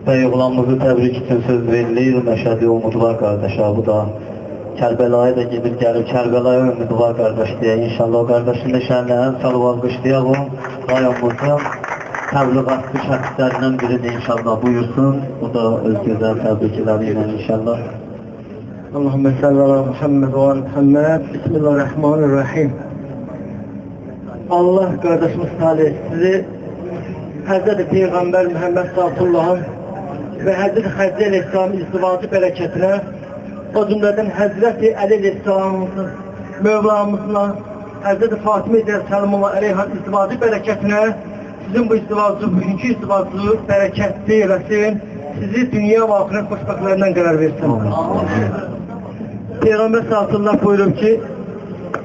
Oğlanımızı təbrik üçün söz verilir. Məşədi Umudvar qardaş bu da Kərbəlaya da gedib gəlib. Kərbəlaya Umudvar qardaş deyə. İnşallah o qardaşın da şəhərlərin salıb alqışlayaq o rayonumuzun təbliğatçı şəxslərindən biridir inşallah. Buyursun. Bu da öz gözəl təbrikləri ilə inşallah. Allahümme salli ala Muhammed ve ala Muhammed. Bismillahirrahmanirrahim. Allah kardeşimiz Salih sizi Hazreti Peygamber Muhammed Sallallahu ve Hazreti Hacı Aleyhisselam izdivacı bereketine, o cümleden Hazreti Ali Aleyhisselam'ın Mevlamızla Hazreti Fatıma Aleyhisselam'ın Aleyhan izdivacı bereketine, sizin bu izdivacı, bugünkü izdivacı bereketli eylesin, sizi dünya ve ahiret hoşbaklarından karar versin. Peygamber sallallahu buyurur ki,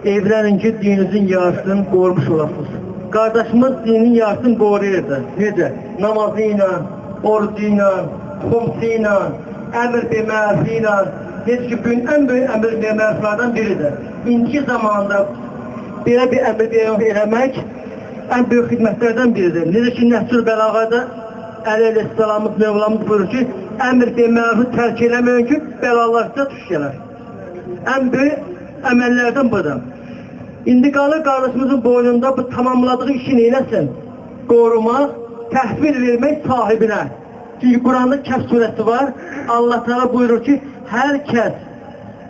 evlenin ki dininizin yarısını korumuş olasınız. Kardeşimiz dinin yarısını koruyurdu. Necə? Namazıyla, orucuyla, xumsuyla, əmr bemərfiyla, necə ki, bugün en büyük əmr bemərfilərdən biridir. İndiki zamanda belə bir əmr bemərfi eləmək en büyük xidmətlərdən biridir. Necə ki, Nəhsül Bəlağada Əli Aleyhisselamımız, Mevlamız buyurur ki, əmr bemərfi tərk eləməyin ki, bəlalarsa tuş gələr. En büyük əməllərdən budur. İndi qalır qardaşımızın boynunda bu tamamladığı işi neyləsin? Qorumaq, təhvil vermək sahibinə. Çünki Quranda Kəhf surəsi var. Allah Teala buyurur ki, hər kəs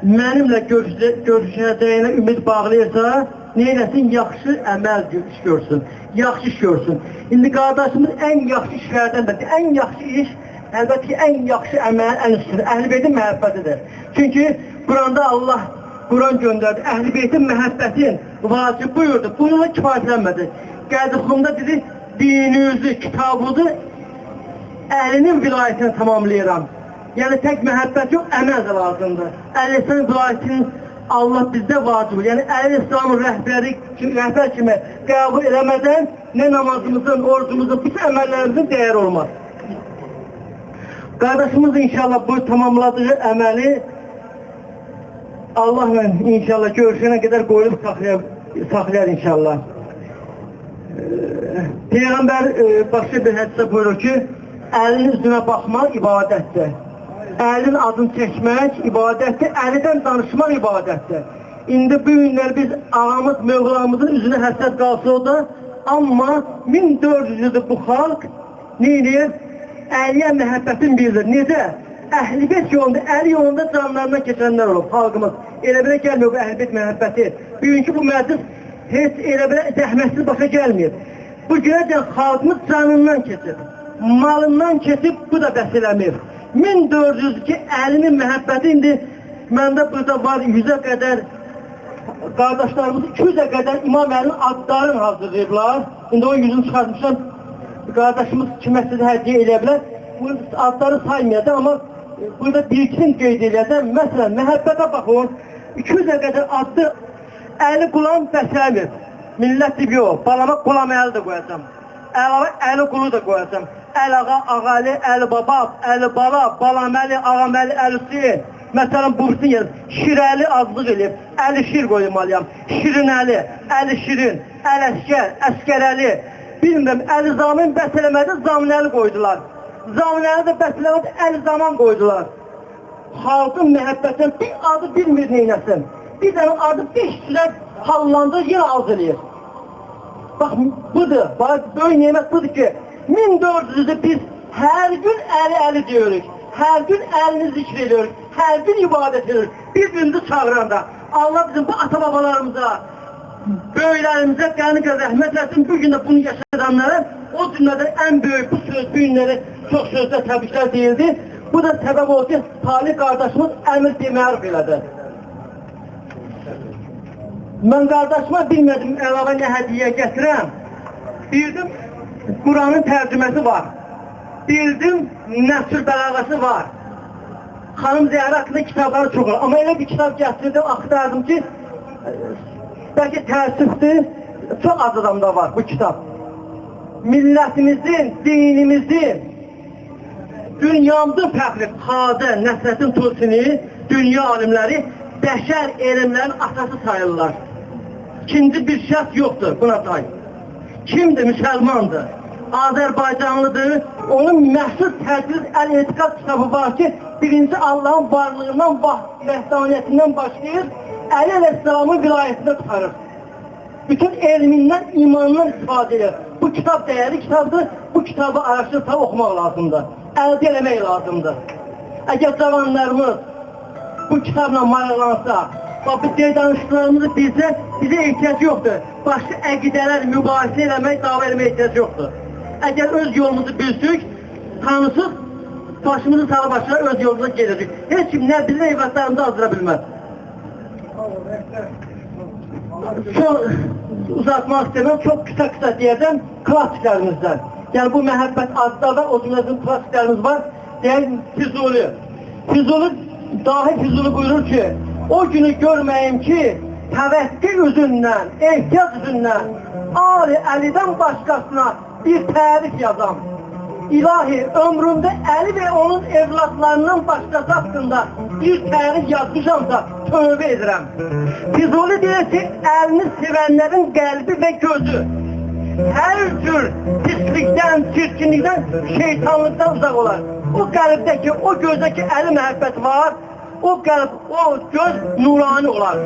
mənimlə görüşəcəyinə ümid bağlayırsa, neyləsin? Yaxşı əməl iş görsün, yaxşı iş görsün. İndi qardaşımız ən yaxşı işlərdəndir. Ən yaxşı iş, əlbəttə ki, ən yaxşı əməl, ən üstüdür. Əhl-i-Beytin məhəbbətidir. Çünki Quranda Allah Quran göndərdi. Əhl-i Beytin məhəbbətin vacib buyurdu. Bununla kifayətlənmədi. Qədixumda dedi, dininizi, kitabınızı əhlinin vilayətini tamamlayıram. Yəni tək məhəbbət yox, əməl də lazımdır. Əhl-i vilayətinin Allah bizdə vacibdir. Yəni Əl-İslamın rəhbər kimi qəbul eləmədən nə namazımızın, orucumuzun, bütün əməllərimizin dəyəri olmaz. Qardaşımız inşallah bu tamamladığı əməli Allah'la inşallah görüşene kadar koyup saklayar inşallah. Peygamber başka bir hadise buyurur ki, elin yüzüne bakmak ibadettir. Elin adını çekmek ibadettir. Elinden danışmak ibadettir. İndi bu günler biz ağamız, Mevlamızın yüzüne həsrət qalsa o da, ama 1400 yıldır bu halk neydir? Əliyə məhəbbətin biridir. Necə? Əhl-i-Beyt yolunda, əli yolunda canlarından keçənlər olub, halkımız. Elə belə gəlmiyor bu Əhl-i-Beyt məhəbbəti. Bugünkü bu məclis heç elə belə zəhmətsiz başa gəlmir. Bu günəcən halkımız canından keçib, malından keçib, bu da bəs eləmir. 1402 əlinin məhəbbəti indi məndə burada var 100'ə qədər qardaşlarımız 200'ə qədər İmam Əlinin adlarını hazırlayıblar. İndi o 100'ünü çıxartmışlar. Qardaşımız kimə sizə hədiyyə eləyə bilər. Bu adları saymayacaq, amma burada bir-ikisini qeyd edəcəm. Məsələn, məhəbbətə baxın, 200'ə qədər adlı Əli Qulam bəsləmir. Millət tibi yox, balama Qulam Əli də qoyacam. Əlavə Əli Qulu da qoyacam. Əl-Ağa, Ağali, Əli-Babab, Əli-Bala, Balaməli, Ağaməli, Əli-Hüseyin. Məsələn, Bursun yer, Şirəli azlıq eləyib, Əli-Şir qoymalıyam. Şirinəli, Əli-Şirin, Əl-Əskər, Əskərəli. Bilmirəm, Əli-Zamin bəsələmədi, Zaminəli qoydular. Zaminəli də bəsələmədi, Əli-Zaman qoydular. Xalqın məhəbbətini bir adı bilmir neynəsin. Bir dənə adı 5 kişilər hallandır, yenə az eləyir. Bax, budur, böyük nemət budur ki, 1400'ü biz her gün Əli diyoruz. Her gün Əlini zikr ediyoruz. Her gün ibadet ediyoruz. Birbirimizi çağıranda Allah bizim bu ata-babalarımıza, böyüklerimize qəni rəhmət etsin. Bugün de bunu yaşayanlara o cümlədən en büyük bu söz, bu günləri çox sözdə təbriklər deyildi. Bu da səbəb oldu ki, Salih qardaşımız əmr demərif elədi. Mən qardaşıma bilmədim əlavə nə hədiyyə gətirəm. Bildim, Kur'an'ın tercümesi var. Bildim, Nəhsül Bəlağası var. Xanım Zəhra haqqında kitabları çox var. Amma elə bir kitab gətirdim, axtardım ki, bəlkə təəssüfdür, çox az adamda var bu kitab. Millətimizin, dinimizin, dünyamızın fəxri Xadə, Nəsrəddin Tusini, dünya alimləri bəşər elmlərin atası sayırlar. İkinci bir şəxs yoxdur buna tay. Kimdir? Müsəlmandır. Azərbaycanlıdır. Onun məşhur tədris əl-etiqad kitabı var ki, birinci Allahın varlığından, vəhdaniyyətindən başlayır, Əli Əleyhisselamın vilayətində tutarır. Bütün elmindən, imanından istifadə edir. Bu kitab dəyərli kitabdır, bu kitabı araşdırıb oxumaq lazımdır, əldə eləmək lazımdır. Əgər cavanlarımız bu kitabla maraqlansa, bu danışıqlarımızı bizə ehtiyac yoxdur. Başqa əqidələr mübahisə eləmək, dava eləmək ehtiyac yoxdur. Əgər öz yolumuzu bilsək, tanısıq, başımızı salı başına öz yolumuza gedəcək. Heç kim nə bilir, eyvətlərimizi azdıra bilməz. Çox uzatmaq istəməm, çox qısa deyəcəm klassiklərimizdən. Yəni bu məhəbbət adda və o cümləsin klassiklərimiz var. Deyək Füzuli. Füzuli, dahi Füzuli buyurur ki, o günü görməyim ki, təvəqqi üzündən, ehtiyac üzündən, Ali Əlidən başqasına bir tərif yazam. İlahi, ömrümdə Əli və onun evlatlarından başqası haqqında bir tərif yazmışamsa, tövbə edirəm. Füzuli deyir ki, əlini sevənlərin qəlbi və gözü hər cür pislikdən, çirkinlikdən, şeytanlıqdan uzaq olar. O qəlbdəki, o gözdəki Əli məhəbbət var, o qəlb, o göz nurani olar.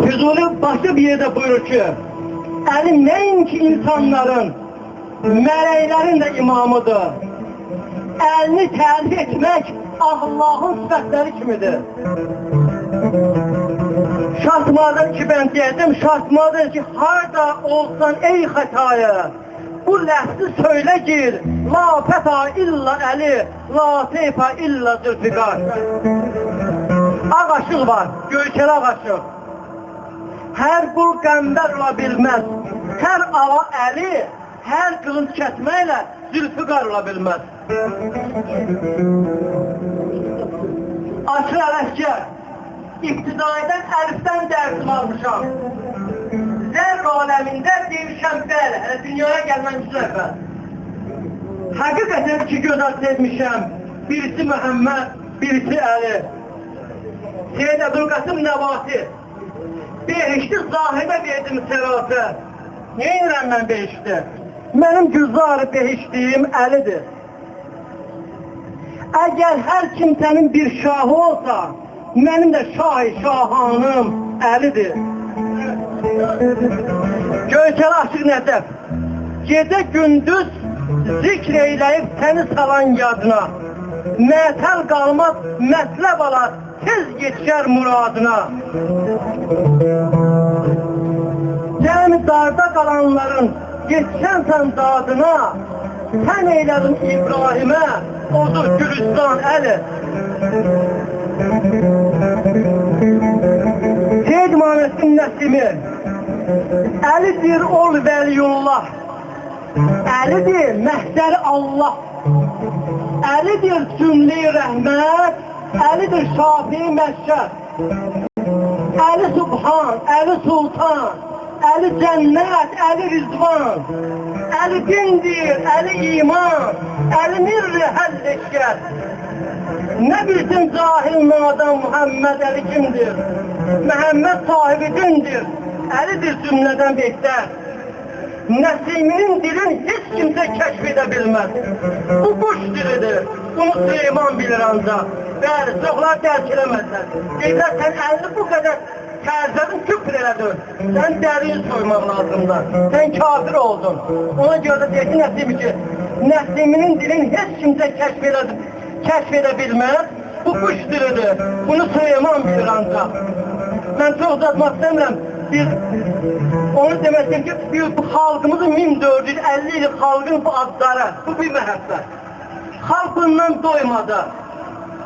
Füzuli başqa bir yerdə buyurur ki, Əli nəinki insanların, mələklərin də imamıdır. Əlini tərif etmək Allahın sifətləri kimidir. Şahmadan ki, ben deyəcəm, Şahmadan ki, harada olsan ey xətayı, bu ləhzi söylə gir, la fəta illa Əli, la teyfa illa Zülfiqar. Ağaşıq var, göyçəli ağaşıq. Hər qul qəmbər ola bilməz, hər ağa Əli, hər qılınc kəsməklə Zülfiqar ola bilməz. Aşır Ələskər, İbtidaidən əlifdən dərsim almışam. Zərb aləmində demişəm bəli, hələ dünyaya gəlməm ki əvvəl. Həqiqətən iki gözəl sevmişəm, birisi Məhəmməd, birisi Əli. Seyyid Əbülqasım Nəvasi, behişti zahirə verdim sərafə. Niyə inirəm mən behişti? Mənim güzarı behişdiyim Əlidir. Əgər hər kimsənin bir şahı olsa, mənim də şahi şahanım Əlidir. Göyçəli Aşıq Nəcəf, gecə gündüz zikr eyləyib səni salan yadına, mətəl qalmaz mətləb alar, tez yetişər muradına. Cəmi darda qalanların yetişənsən dadına, sən eylədin İbrahimə, odur Gülüstan Əli. Seyyid Muhammedin Nəsimi, Əlidir ol Vəliyullah, Əlidir məhzəri Allah, Əlidir cümlə-i rəhmət, Əlidir şafi məşşər, Əli Subhan, Əli Sultan, Əli cənnət, Əli rizvan, Əli dindir, Əli iman, Əli mirri həlleşkər. Nə bilsin cahil nadan Muhammed Əli kimdir? Məhəmməd sahibi dindir, Əlidir cümlədən behtər. Nəsiminin dilin heç kimsə kəşf edə bilməz. Bu quş dilidir, bunu Süleyman bilir ancaq. Bəli, çoxlar dərk eləməzlər. Deyirlər, sən əlini bu qədər tərzədin küfr elədin. Sən dərini soymaq lazımdır. Sən kafir oldun. Ona görə də deyir ki, Nəsimi ki, Nəsiminin dilin heç kimsə kəşf edə bilməz. Bu quş dilidir, bunu Süleyman bilir ancaq. Mən çox uzatmaq istəmirəm. Onu deməkdir ki, bu xalqımızın 1450 il xalqın bu adları, bu bir məhəbbət. Xalq bundan doymadı.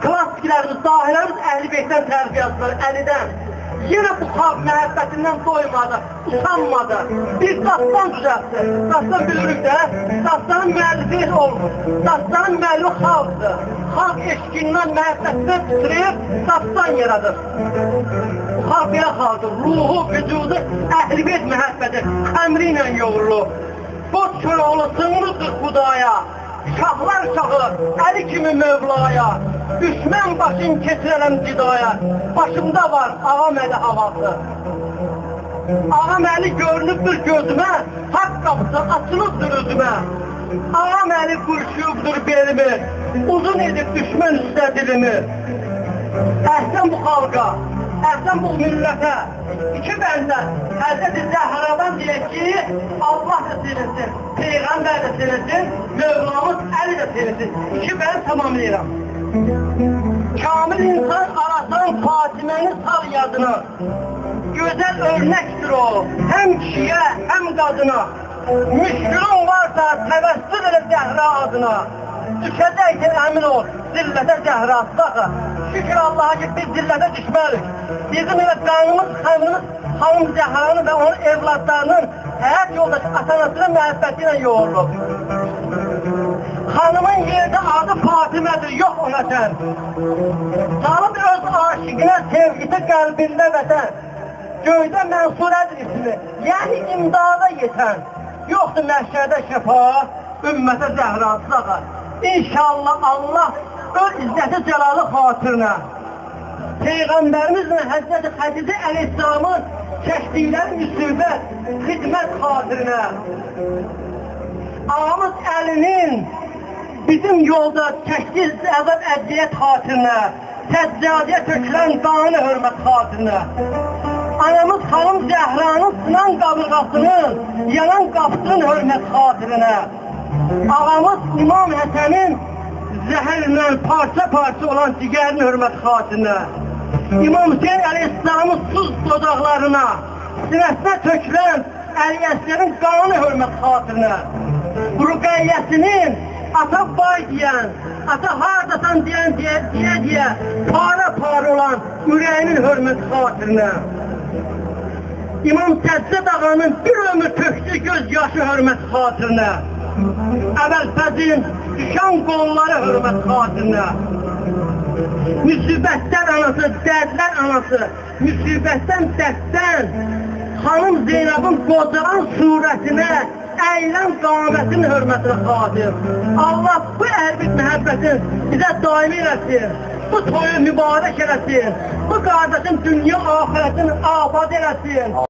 Klassiklərimiz, dahilərimiz Əhl-i Beytdən tərbiyatları, Əlidən. Yenə bu xalq məhəbbətindən doymadı, usanmadı. Bir dastan düzəltdi. Dastan bilirik də, dastanın müəllifi olmur. Dastanın müəllifi xalqdır. Xalq eşqindən, məhəbbətindən titrəyib, dastan yaradır. Bu xalq belə xalqdır. Ruhu, vücudu, Əhl-i Beyt məhəbbəti, xəmri ilə yoğurlu. Bot köroğlu sığmırdır Xudaya. Şahlar şahı, Əli kimi Mövlaya. Düşmən başın keçirələm cidaya. Başımda var Ağam Əli havası. Ağam əli görünübdür gözümə, haqq qapısı açılıbdır özümə. Ağam əli qurşuyubdur belimi, uzun edib düşmən üstə dilimi. Əhsən bu xalqa, əhsən bu millətə, iki bəndə Həzrəti Zəhradan deyək ki, Allah da silinsin, Peyğəmbər də silinsin, Mövlamız Əli də silinsin. İki bənd tamamlayıram. Kamil insan arasan Fatiməni sal yadına. Gözəl örnəkdir o, həm kişiyə, həm qadına. Müşkülün varsa təvəssüd elə Zəhra adına. Düşəcəkdir əmin ol, zillətə Zəhrası daxı. Şükür Allah'a ki biz zillətə düşmərik. Bizim elə qanımız, xanımız, xanım Zəhranın və onun evladlarının həyat yoldaşı atanasının məhəbbəti ilə yoğurulub. Xanımın yerdə adı Fatimədir, yox ona sən. Salıb öz aşiqinə sevgisi qəlbində vətən. Göydə mənsurədir ismi, yəni imdada yetən. Yoxdur məhşərdə şəfa, ümmətə Zəhrası dağa. İnşallah Allah öz izzəti cəlalı xatirinə. Peyğəmbərimizlə Həzrəti Xədicə Əleyhisselamın çəkdikləri müsibət, xidmət xatirinə. Ağamız Əlinin bizim yolda çəkdiyi əzab əziyyət xatirinə, səccadiyə tökülən qanı hörmət xatirinə. Anamız xanım Zəhranın sınan qabırğasının, yanan qapısının hörmət xatirinə. Ağamız İmam Həsənin zəhərlə parça-parça olan cigərin hörmət xatirinə. İmam Hüseyin Əleyhisselamın suz dodaqlarına, sinəsinə tökülən Əliyəslərin qanı hörmət xatirinə. Ruqəyyəsinin ata vay deyən, ata hardasan deyən deyə para-para olan ürəyinin hörmət xatirinə. İmam Səccad ağanın bir ömür tökdü göz yaşı hörmət xatirinə. Əvvəlfəzin düşən qolları hörmət xatirinə. Müsibətlər anası, dərdlər anası, müsibətdən dərddən xanım Zeynəbin qocalan surətinə əyilən qamətin hörmətinə xatir. Allah bu ərbiq məhəbbətin bizə daimi eləsin, bu toyu mübarək eləsin, bu qardaşın dünya ahirətin abad eləsin.